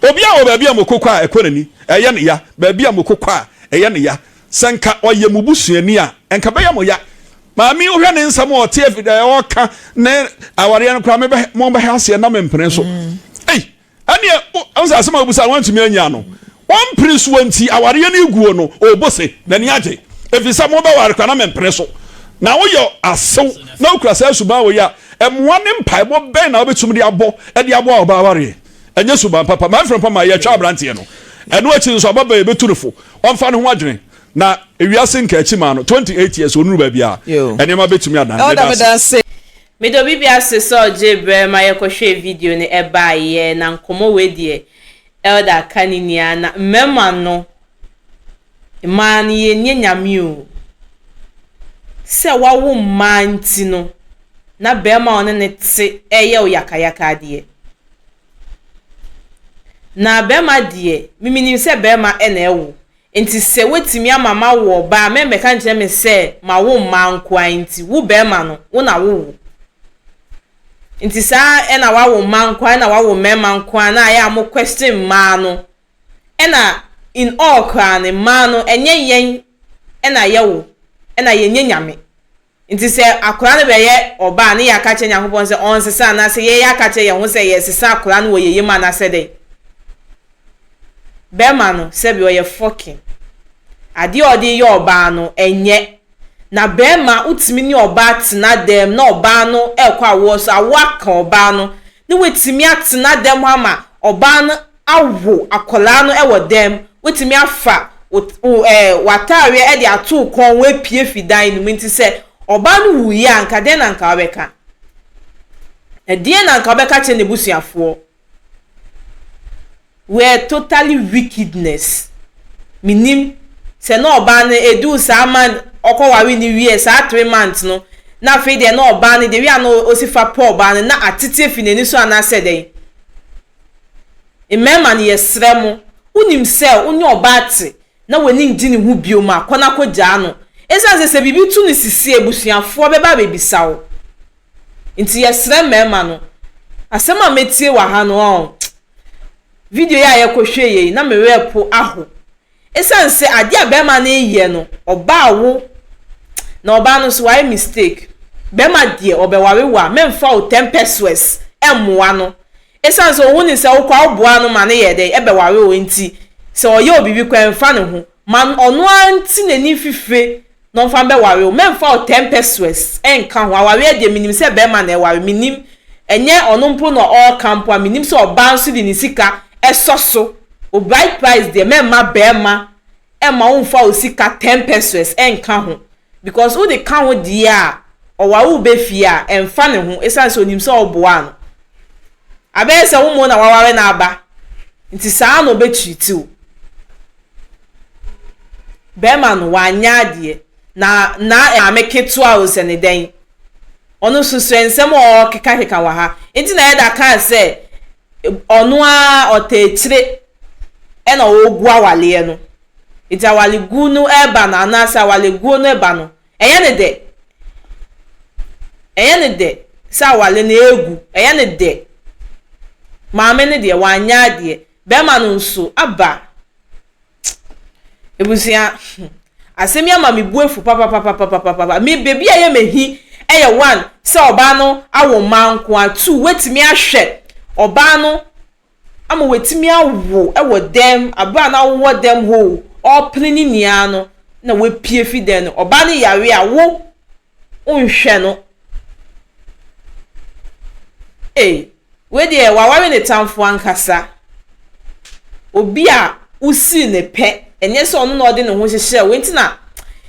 obi a obabi amokokwa ekwanani eye ne ya baabi amokokwa eye ne ya sanka oye mubusuani a enka be ya moya maami ohwe ne nsam o te afida o ka ne aware no kra me be mo be hase na mempene so ani onsa asema obusa wantumi anya no one prince wanti aware no iguo no obose na ni age efisa mo be ware kwa na mempene so na wo yo asew na okra sa suba wo ya emwa ne mpaebo be na obetum de abo oba aware enye suba papa man from papa ya twa brante no eno achi nso ababa ebeturufo onfa ne ho adwene na ewiase nka achi ma no 28 years onuru ba bia enema betumi adan me do bibia se so jebre ma ye ko hwe video ne eba ye na nkomo we die elder kaninia na mmema no man ye nyanyame o se wawo man ti no na bema one ne te eye o yakayaka de na bema de mimini se bema ene ewo enti se wetimi amama wo ba me ka nche me se ma wo man kwa enti wo bema no wo na wo enti sa ena wawo man kwa ena wawo mema kwa na ya mo question ma no ena in all kran ma no enye yen ena yewo ena yenye nyame nti se akora ne beye oba ne ya kache nyankopon se on sesa na se ye ya kache ye ho se ye sesa akora ne wo ye ma na se de be ma no se bi o ye fucking ade odi ye oba no enye na be ma utimi ni oba tena dem na oba no ekwa wo so awaka oba no ne wetimi atena dem ama oba no awo akola no ewo dem wetimi afa watare e de atu kon we pie fidan no minti se oba no wuyi anka den anka obeka edie na anka obeka che ne busuafo we totally wickedness minim se no oba no edu sa man okowari ni wie sa 3 months no na fe de no oba no de wi ano osifa po oba no na atete finani so ana se den emema ni yesremo unim se onye oba ate na wani ndi ne hu bioma kona koja no esa se bibi tu ni sisi ebusuafo beba bebisawo nti yesre mema no asema metie wa ha no video ya yekohwe ye na mewe po aho esa nse ade abema na eye no oba wo na oba no so why mistake bema die obeware wa memfa o 10 pesos emwa no esa nse woni se wo kwa oboa no ma na ye de ebeware o nti se oye obibi kwa mfa ne ho man ono anti nani fife no fa be ware o memfa o 10 pesos enka ho aware de minim se bema na ware minim enye ono mpo no all camp a minim se oba nso de ni sika esoso o bright price de memma bema ema unfa o sika 10 pesos enka ho because who the kan ho dia o wa u be fia emfa ne ho esan so nim se oboa no abe se wo mo na waware na aba nti saa no be treat bema no wanya de na ameketu a o se ne den ono susu ensem o keka wa ha nti na eda kan se ono a otechire e na ogu awale no ita wale gu no eba na anasa wale gu no eba no eye ne de sa wale na egu eye ne de maame ne de wanya de bema no nso aba ebusia asemi ama me buefu papa me baby aye mehi eye one se oba no awo manko a two wetimi ahwe oba no ama wetimi awo ewo dem aba na wo dem ho opini nia no na we pie fide no oba no yare a wo unhwe no we de waware ne tamfo ankasa obi a usi ne pe enye so ono na ode ne ho hyehye we ntina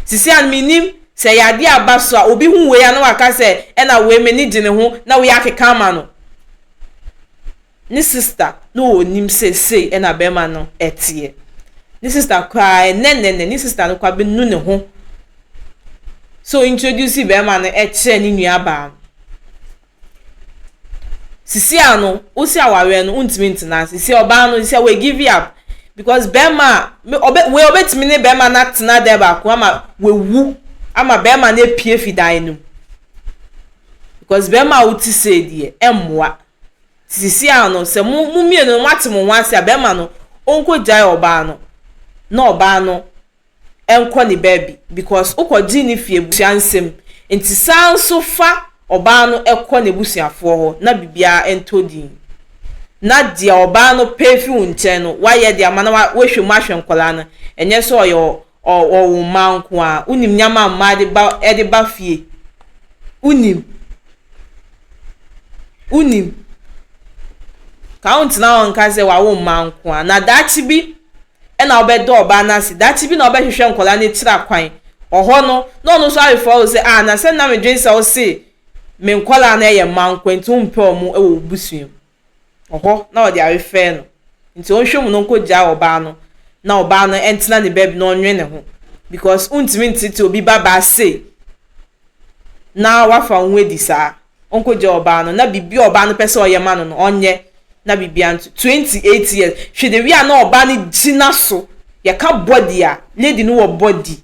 sisi an minim se yade abaso a obi hu we ya na waka se na we meni gine ho na we akeka ma no ni sister no onim se na be ma no etie ni sister kwa ni sister no kwa be nu ne ho so introduce be ma no eche ni nua ba sisi ano osi aware no untimi ntina sisi oba no sisi we give you up because bema we obetimi ne bema na tena de ba ko ama we wu ama bema na pie fidan no because bema uti say die emwa sisi ano se mu mie no mate mo wanse a bema no onko jai oba no na oba no enko ni baby because ukoji ni fie buansem enti sanso fa oba no ekọ na busuafo ho na bibia entodi na dia oba no pefi unche no waye dia mana we hwemu ahwenkola no enye so oyo o manko a unim nyama ma de ba fie unim count na on ka se wa wo manko a na dachi bi e na obedo oba na si dachi bi na obehwehwe nkola ne tira kwan oho no so afo se na se na me dwensa o se me nkola na ye manko nti umpe omu e wo busuem oho na odi arefe no nti onhwem no nko gya oba no na oba no entina ne baby no onwe ne ho because untimi ntiti obi baba say na wafa onwe di saa onko gya oba no na bibi oba no pese oyema no onye na bibi anto 28 years hwede wi na oba no gina so yaka body a lady no wo body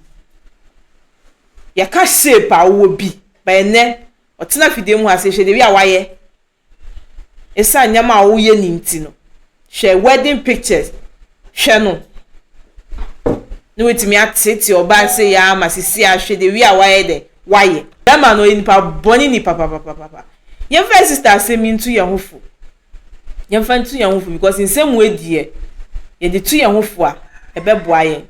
yaka shape a wo bi by ne otina fide mu ase hwede wi a waye esa nyama a wo ye ninti no share wedding pictures hwe no no wetimi atete oba say ya masisi a hwede wi a waye de waye that man no nipa boni ni papa your first sister say me into your hofu your fan to your hofu because in same way die ye de to your hofu a ebe boa yen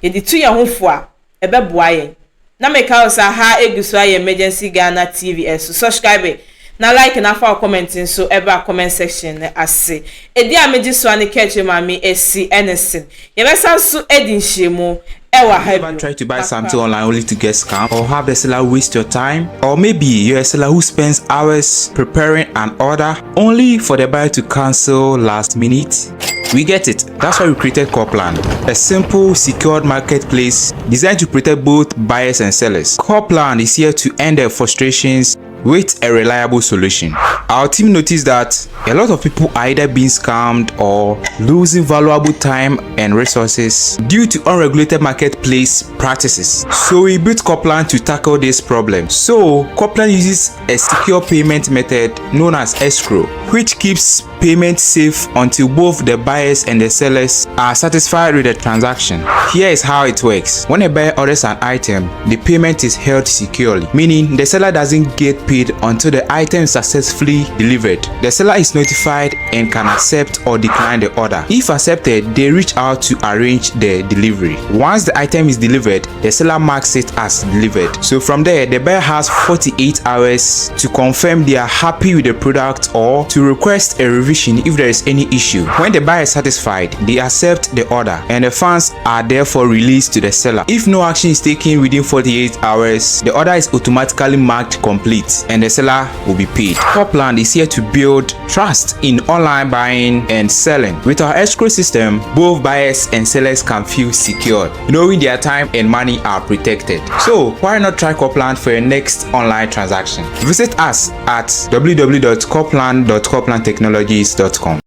ye de to your hofu a ebe boa yen na make house ha egusu aye emergency Ghana TV so subscribe na like na fa comment so eba comment section ase edi ameji so ani catch mami esi anything ye be sanso edin shemu. Ever try to buy something online only to get scammed, or have the seller waste your time, or maybe you're a seller who spends hours preparing an order only for the buyer to cancel last minute? We get it. That's why we created Copland, a simple, secured marketplace designed to protect both buyers and sellers. Copland is here to end their frustrations with a reliable solution. Our team noticed that a lot of people are either being scammed or losing valuable time and resources due to unregulated marketplace practices. So we built Copland to tackle this problem. So Copland uses a secure payment method known as escrow, which keeps payment safe until both the buyers and the sellers are satisfied with the transaction. Here is how it works. When a buyer orders an item, the payment is held securely, meaning the seller doesn't get paid until the item is successfully delivered. The seller is notified and can accept or decline the order. If accepted, they reach out to arrange the delivery. Once the item is delivered, the seller marks it as delivered. So from there, the buyer has 48 hours to confirm they are happy with the product or to request a revision if there is any issue. When the buyer is satisfied, they accept the order and the funds are therefore released to the seller. If no action is taken within 48 hours, the order is automatically marked complete and the seller will be paid. Copland is here to build trust in online buying and selling. With our escrow system, both buyers and sellers can feel secure, knowing their time and money are protected. So why not try Copland for your next online transaction? Visit us at www.copland.coplandtechnologies.com.